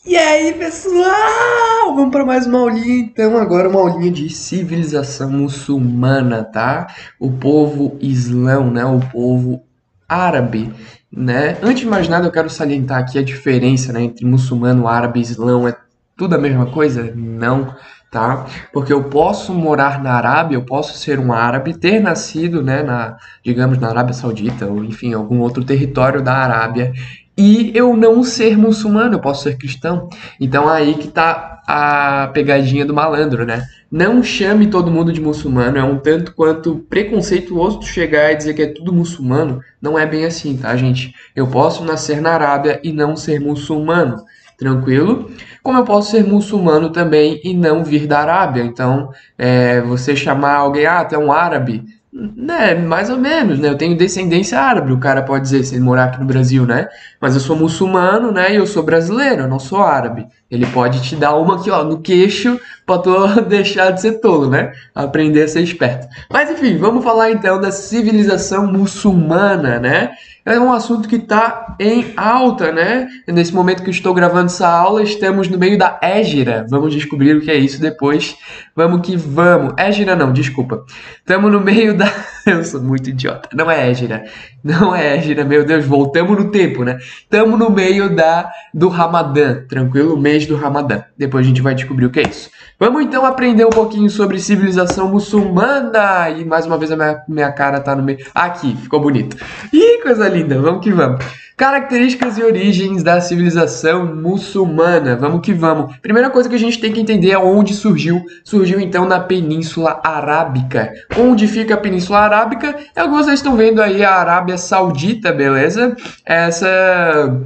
E aí, pessoal? Vamos para mais uma aulinha, então. Agora uma aulinha de civilização muçulmana, tá? O povo islão, né? O povo árabe, né? Antes de mais nada, eu quero salientar aqui a diferença, né, entre muçulmano, árabe e islão. É tudo a mesma coisa? Não, tá? Porque eu posso morar na Arábia, eu posso ser um árabe, ter nascido, né, digamos, na Arábia Saudita, ou enfim, algum outro território da Arábia, e eu não ser muçulmano, eu posso ser cristão. Então aí que tá a pegadinha do malandro, né? Não chame todo mundo de muçulmano, é um tanto quanto preconceituoso tu chegar e dizer que é tudo muçulmano. Não é bem assim, tá, gente? Eu posso nascer na Arábia e não ser muçulmano, tranquilo? Como eu posso ser muçulmano também e não vir da Arábia. Então, você chamar alguém, tu é um árabe, né, mais ou menos, né? Eu tenho descendência árabe, o cara pode dizer, se ele morar aqui no Brasil, né? Mas eu sou muçulmano, né? E eu sou brasileiro, eu não sou árabe. Ele pode te dar uma aqui, ó, no queixo, pra tu deixar de ser tolo, né? Aprender a ser esperto. Mas enfim, vamos falar então da civilização muçulmana, né? É um assunto que está em alta, né? Nesse momento que eu estou gravando essa aula, estamos no meio da Égira. Vamos descobrir o que é isso depois. Vamos que vamos. Égira não, desculpa. Estamos no meio da. Eu sou muito idiota. Não é Égira. Não é Égira, meu Deus. Voltamos no tempo, né? Estamos no meio do Ramadã. Tranquilo? O mês do Ramadã. Depois a gente vai descobrir o que é isso. Vamos então aprender um pouquinho sobre civilização muçulmana. E mais uma vez a minha cara tá no meio. Aqui, ficou bonito. Ih, coisa linda. Vamos que vamos. Características e origens da civilização muçulmana. Vamos que vamos. Primeira coisa que a gente tem que entender é onde surgiu. Surgiu então na Península Arábica. Onde fica a Península Arábica? É o que vocês estão vendo aí, a Arábia Saudita, beleza? Essa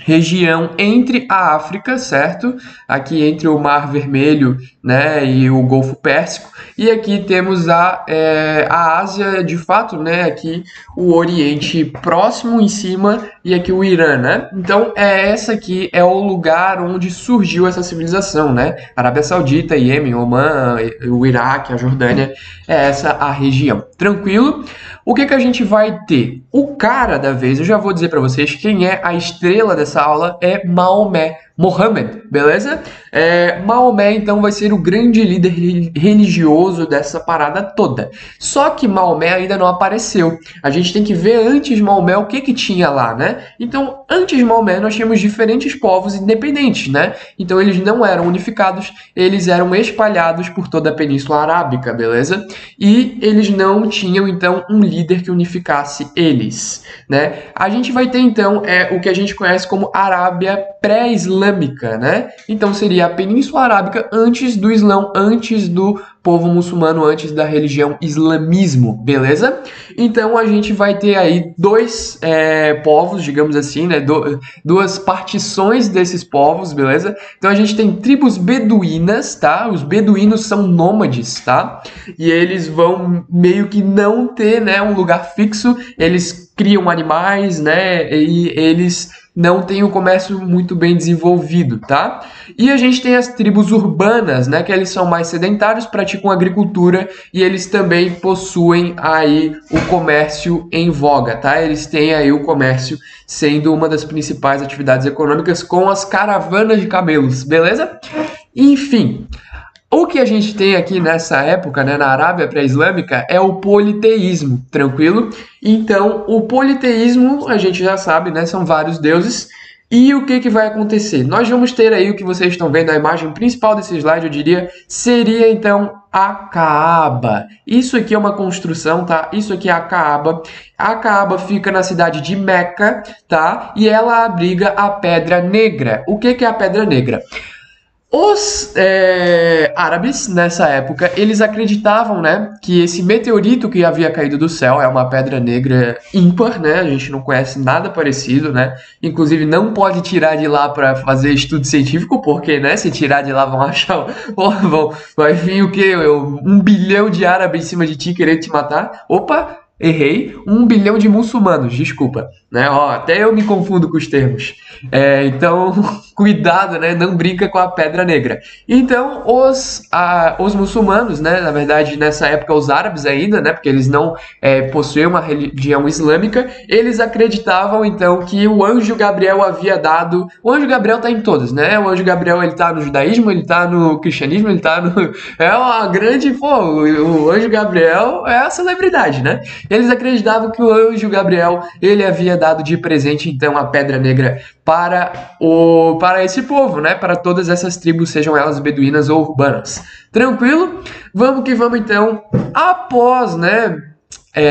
região entre a África, certo? Aqui entre o Mar Vermelho, né, e o Golfo Pérsico. E aqui temos a Ásia, de fato, né, aqui o Oriente Próximo em cima e aqui o Irã, né? Então, essa aqui é o lugar onde surgiu essa civilização, né? Arábia Saudita, Iêmen, Omã, o Iraque, a Jordânia, é essa a região. Tranquilo? O que a gente vai ter? O cara da vez, eu já vou dizer para vocês quem é a estrela dessa aula, é Maomé, Mohammed, beleza? Maomé, então, vai ser o grande líder religioso dessa parada toda. Só que Maomé ainda não apareceu. A gente tem que ver antes de Maomé o que tinha lá, né? Então, antes de Maomé, nós tínhamos diferentes povos independentes, né? Então, eles não eram unificados, eles eram espalhados por toda a Península Arábica, beleza? E eles não tinham, então, um líder que unificasse eles, né? A gente vai ter, então, o que a gente conhece como Arábia pré-islâmica, né? Então, seria a Península Arábica antes do Islão, antes do povo muçulmano, antes da religião islamismo, beleza? Então, a gente vai ter aí dois povos, digamos assim, né? Duas partições desses povos, beleza? Então, a gente tem tribos beduínas, tá? Os beduínos são nômades, tá? E eles vão meio que não ter, né, um lugar fixo, eles criam animais, né, e eles não têm o comércio muito bem desenvolvido, tá? E a gente tem as tribos urbanas, né, que eles são mais sedentários, praticam agricultura e eles também possuem aí o comércio em voga, tá? Eles têm aí o comércio sendo uma das principais atividades econômicas com as caravanas de camelos, beleza? Enfim, o que a gente tem aqui nessa época, né, na Arábia pré-islâmica, é o politeísmo, tranquilo? Então, o politeísmo, a gente já sabe, né, são vários deuses. E o que vai acontecer? Nós vamos ter aí o que vocês estão vendo, a imagem principal desse slide, eu diria, seria então a Caaba. Isso aqui é uma construção, tá? Isso aqui é a Caaba. A Caaba fica na cidade de Meca, tá? E ela abriga a Pedra Negra. O que é a Pedra Negra? Os árabes, nessa época, eles acreditavam, né, que esse meteorito que havia caído do céu é uma pedra negra ímpar, né, a gente não conhece nada parecido, né, inclusive não pode tirar de lá para fazer estudo científico, porque, né, se tirar de lá vão achar, vai vir o quê? 1 bilhão de árabes em cima de ti querendo te matar? Opa! Errei, 1 bilhão de muçulmanos, desculpa, né? Ó, até eu me confundo com os termos. Então, cuidado, né? Não brinca com a pedra negra. Então, os muçulmanos, né? Na verdade, nessa época, os árabes ainda, né? Porque eles não possuíam uma religião islâmica, eles acreditavam, então, que o anjo Gabriel havia dado... O anjo Gabriel tá em todas, né? O anjo Gabriel, ele tá no judaísmo, ele tá no cristianismo, ele tá no... É uma grande... Pô, o anjo Gabriel é a celebridade, né? Eles acreditavam que o anjo Gabriel, ele havia dado de presente, então, a pedra negra para esse povo, né? Para todas essas tribos, sejam elas beduínas ou urbanas. Tranquilo? Vamos que vamos, então. Após, né?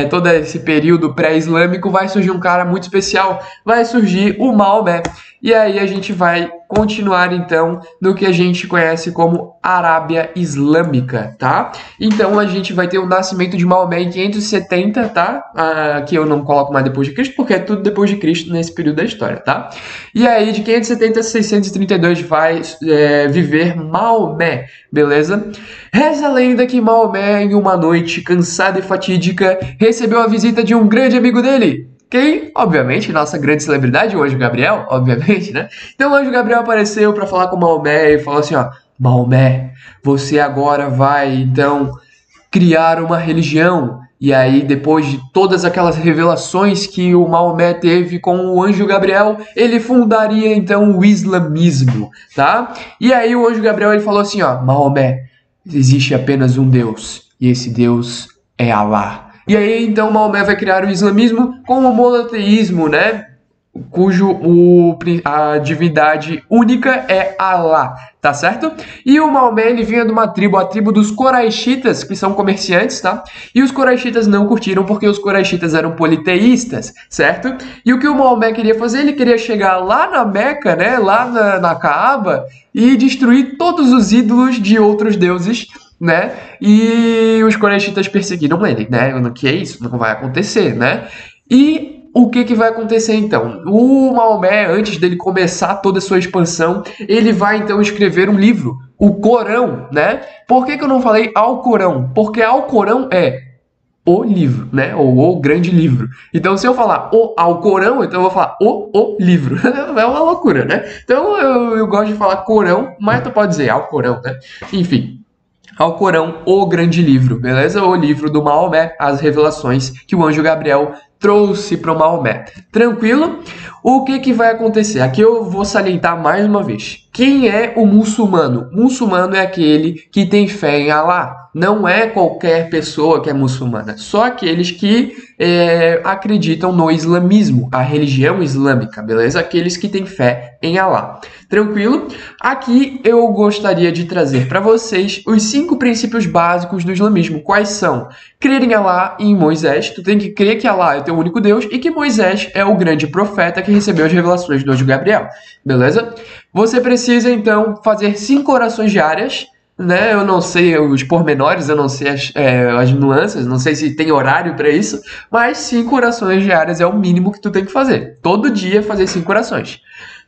Todo esse período pré-islâmico, vai surgir um cara muito especial, vai surgir o Maomé. E aí a gente vai continuar, então, no que a gente conhece como Arábia Islâmica, tá? Então a gente vai ter o nascimento de Maomé em 570, tá? Que eu não coloco mais depois de Cristo, porque é tudo depois de Cristo nesse período da história, tá? E aí de 570 a 632 vai viver Maomé, beleza? Reza a lenda que Maomé, em uma noite cansada e fatídica, recebeu a visita de um grande amigo dele. Quem? Obviamente, nossa grande celebridade, o Anjo Gabriel, obviamente, né? Então o Anjo Gabriel apareceu para falar com Maomé e falou assim, ó, Maomé, você agora vai, então, criar uma religião. E aí, depois de todas aquelas revelações que o Maomé teve com o Anjo Gabriel, ele fundaria, então, o islamismo, tá? E aí o Anjo Gabriel, ele falou assim, ó, Maomé, existe apenas um Deus, e esse Deus é Alá. E aí, então, Maomé vai criar o islamismo com o monoteísmo, né? A divindade única é Alá, tá certo? E o Maomé, ele vinha de uma tribo, a tribo dos Coraixitas, que são comerciantes, tá? E os Coraixitas não curtiram porque os Coraixitas eram politeístas, certo? E o que o Maomé queria fazer? Ele queria chegar lá na Meca, né? Lá na Caaba e destruir todos os ídolos de outros deuses, né? E os Coraixitas perseguiram ele, né? O que é isso? Não vai acontecer, né? E o que vai acontecer então? O Maomé, antes dele começar toda a sua expansão, ele vai então escrever um livro, o Corão, né? Por que eu não falei Alcorão? Porque Alcorão é o livro, né? Ou o grande livro. Então, se eu falar o Alcorão, então eu vou falar o livro. É uma loucura, né? Então, eu gosto de falar Corão, mas tu pode dizer Alcorão, né? Enfim. Alcorão, o grande livro, beleza? O livro do Maomé, as revelações que o anjo Gabriel trouxe para o Maomé. Tranquilo? O que vai acontecer? Aqui eu vou salientar mais uma vez. Quem é o muçulmano? Muçulmano é aquele que tem fé em Alá. Não é qualquer pessoa que é muçulmana. Só aqueles que acreditam no islamismo, a religião islâmica, beleza? Aqueles que têm fé em Alá. Tranquilo? Aqui eu gostaria de trazer para vocês os 5 princípios básicos do islamismo. Quais são? Crer em Alá e em Moisés. Tu tem que crer que Alá é o teu único Deus e que Moisés é o grande profeta que recebeu as revelações do anjo Gabriel. Beleza? Você precisa, então, fazer 5 orações diárias, né? Eu não sei os pormenores, eu não sei as nuances, não sei se tem horário para isso, mas 5 orações diárias é o mínimo que tu tem que fazer. Todo dia fazer 5 orações.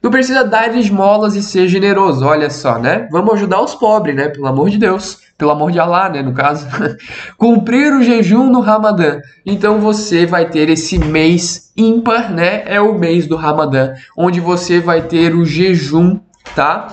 Tu precisa dar esmolas e ser generoso, olha só, né? Vamos ajudar os pobres, né? Pelo amor de Deus. Pelo amor de Alá, né? No caso. Cumprir o jejum no Ramadã. Então você vai ter esse mês ímpar, né? É o mês do Ramadã, onde você vai ter o jejum, tá?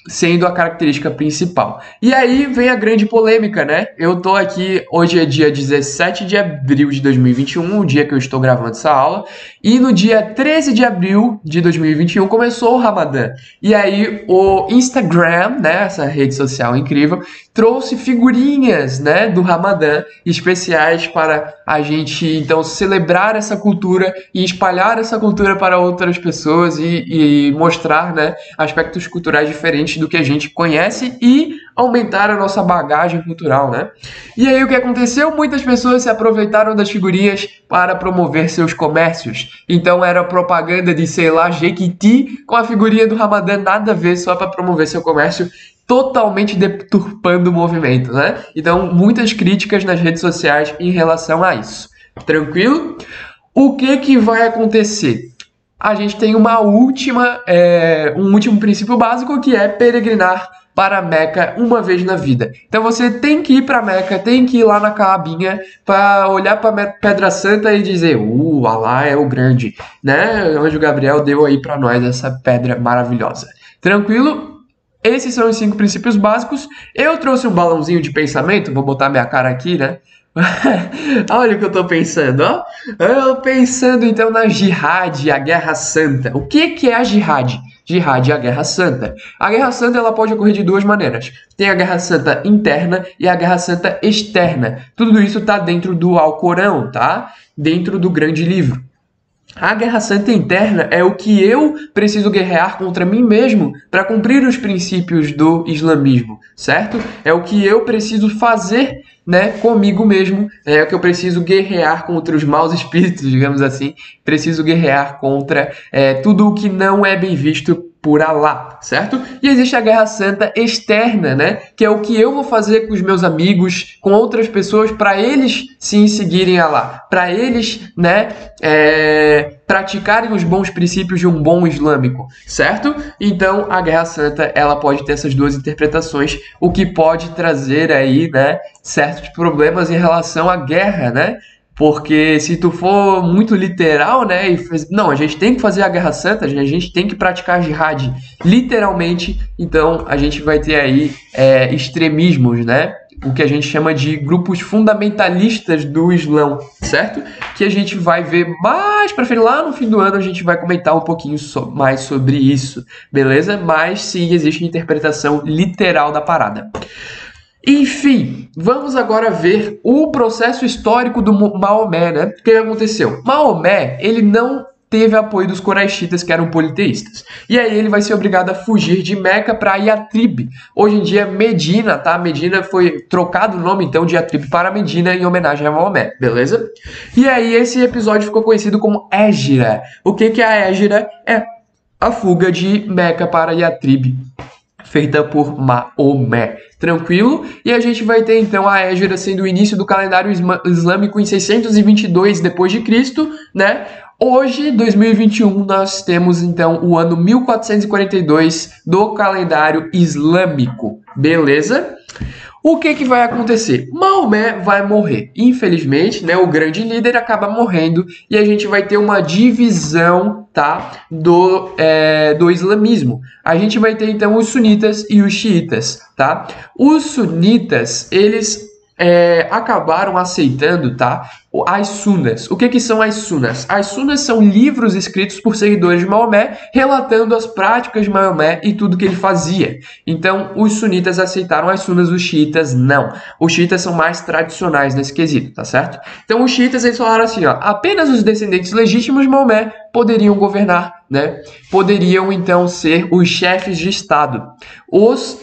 Sendo a característica principal. E aí vem a grande polêmica, né? Eu tô aqui, hoje é dia 17 de abril de 2021, o dia que eu estou gravando essa aula, e no dia 13 de abril de 2021 começou o Ramadã. E aí o Instagram, né, essa rede social incrível, trouxe figurinhas, né, do Ramadã especiais para a gente, então, celebrar essa cultura e espalhar essa cultura para outras pessoas e mostrar, né, aspectos culturais diferentes do que a gente conhece e aumentar a nossa bagagem cultural, né? E aí o que aconteceu? Muitas pessoas se aproveitaram das figurinhas para promover seus comércios. Então era propaganda de, sei lá, Jequiti com a figurinha do Ramadã, nada a ver, só para promover seu comércio, totalmente deturpando o movimento, né? Então, muitas críticas nas redes sociais em relação a isso. Tranquilo? O que vai acontecer? A gente tem um último princípio básico, que é peregrinar para Meca uma vez na vida. Então você tem que ir para Meca, tem que ir lá na Caabinha para olhar para Pedra Santa e dizer: Alá é o grande, né? O anjo Gabriel deu aí para nós essa pedra maravilhosa. Tranquilo? Esses são os 5 princípios básicos. Eu trouxe um balãozinho de pensamento, vou botar minha cara aqui, né? Olha o que eu tô pensando, ó. Eu pensando então na Jihad, a Guerra Santa. O que é a Jihad? Jihad é a Guerra Santa. A Guerra Santa ela pode ocorrer de 2 maneiras. Tem a Guerra Santa interna e a Guerra Santa externa. Tudo isso tá dentro do Alcorão, tá? Dentro do grande livro. A Guerra Santa interna é o que eu preciso guerrear contra mim mesmo para cumprir os princípios do islamismo, certo? É o que eu preciso fazer, né, comigo mesmo, é o que eu preciso guerrear contra os maus espíritos, digamos assim, preciso guerrear contra tudo o que não é bem visto por Alá, certo? E existe a Guerra Santa externa, né? Que é o que eu vou fazer com os meus amigos, com outras pessoas, para eles sim seguirem Alá, para eles, né, praticarem os bons princípios de um bom islâmico, certo? Então, a Guerra Santa, ela pode ter essas 2 interpretações, o que pode trazer aí, né, certos problemas em relação à guerra, né? Porque se tu for muito literal, né, não, a gente tem que fazer a Guerra Santa, a gente tem que praticar jihad literalmente, então a gente vai ter aí extremismos, né, o que a gente chama de grupos fundamentalistas do Islã, certo? Que a gente vai ver mais pra frente, lá no fim do ano a gente vai comentar um pouquinho mais sobre isso, beleza? Mas sim, existe interpretação literal da parada. Enfim, vamos agora ver o processo histórico do Maomé, né? O que aconteceu? Maomé, ele não teve apoio dos coraxitas, que eram politeístas. E aí ele vai ser obrigado a fugir de Meca para Yatrib. Hoje em dia, Medina, tá? Medina foi trocado o nome, então, de Yatrib para Medina em homenagem a Maomé, beleza? E aí esse episódio ficou conhecido como Hégira. O que é a Hégira? É a fuga de Meca para Yatrib, feita por Maomé. Tranquilo? E a gente vai ter então a Hégira sendo o início do calendário islâmico em 622 d.C., né? Hoje, 2021, nós temos então o ano 1442 do calendário islâmico. Beleza? O que vai acontecer? Maomé vai morrer. Infelizmente, né, o grande líder acaba morrendo e a gente vai ter uma divisão, tá, do islamismo. A gente vai ter então os sunitas e os xiitas, tá? Os sunitas, eles acabaram aceitando, tá, as sunas. O que são as sunas? As sunas são livros escritos por seguidores de Maomé, relatando as práticas de Maomé e tudo que ele fazia. Então, os sunitas aceitaram as sunas, os xiitas não. Os xiitas são mais tradicionais nesse quesito, tá certo? Então, os xiitas, eles falaram assim, ó, apenas os descendentes legítimos de Maomé poderiam governar, né? Poderiam, então, ser os chefes de Estado. Os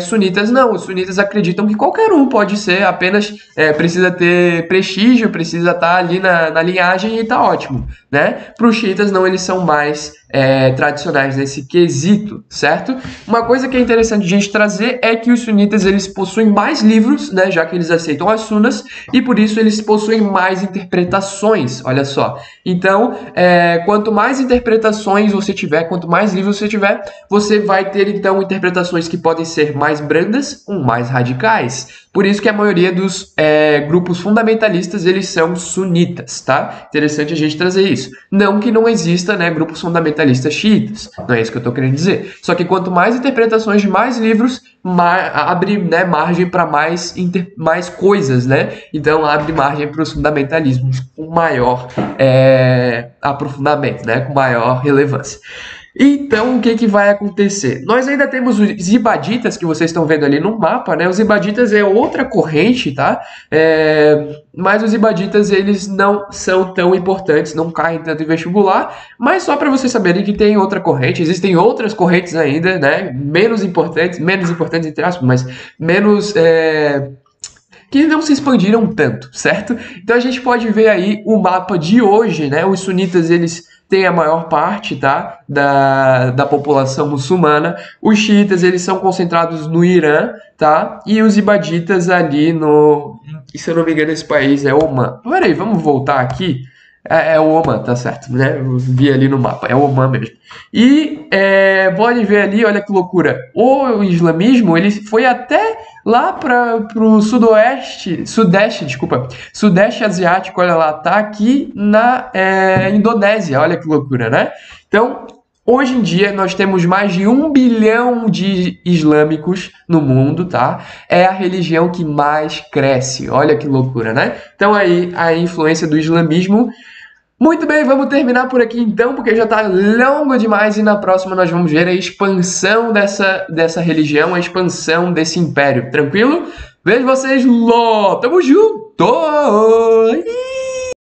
sunitas não. Os sunitas acreditam que qualquer um pode ser, apenas precisa ter prestígio, precisa estar ali na linhagem e tá ótimo, né? Para os xiitas não, eles são mais tradicionais nesse quesito, certo? Uma coisa que é interessante a gente trazer é que os sunitas, eles possuem mais livros, né? Já que eles aceitam as sunas, e por isso eles possuem mais interpretações, olha só. Então, quanto mais interpretações você tiver, quanto mais livros você tiver, você vai ter então interpretações que podem ser mais brandas ou mais radicais. Por isso que a maioria dos grupos fundamentalistas, eles são sunitas, tá? Interessante a gente trazer isso. Não que não exista, né, grupos fundamentalistas xiitas, não é isso que eu tô querendo dizer. Só que quanto mais interpretações de mais livros, abre, né, margem para mais coisas, né? Então abre margem para os fundamentalismos com maior aprofundamento, né? Com maior relevância. Então, o que vai acontecer? Nós ainda temos os ibaditas, que vocês estão vendo ali no mapa, né? Os ibaditas é outra corrente, tá? Mas os ibaditas, eles não são tão importantes, não caem tanto em vestibular, mas só para vocês saberem que tem outra corrente, existem outras correntes ainda, né? Menos importantes entre aspas, mas menos... que não se expandiram tanto, certo? Então a gente pode ver aí o mapa de hoje, né? Os sunitas, eles têm a maior parte, tá? da população muçulmana. Os xiitas, eles são concentrados no Irã, tá? E os ibaditas ali no... se eu não me engano, esse país é Oman. Peraí, vamos voltar aqui. É o Oman, tá certo, né? Eu vi ali no mapa, é o Oman mesmo. E pode ver ali, olha que loucura. O islamismo, ele foi até lá para o sudeste, desculpa, sudeste asiático, olha lá, tá aqui na Indonésia, olha que loucura, né? Então, hoje em dia, nós temos mais de 1 bilhão de islâmicos no mundo, tá? É a religião que mais cresce, olha que loucura, né? Então, aí, a influência do islamismo. Muito bem, vamos terminar por aqui então, porque já está longo demais e na próxima nós vamos ver a expansão dessa religião, a expansão desse império. Tranquilo? Vejo vocês lá! Tamo junto!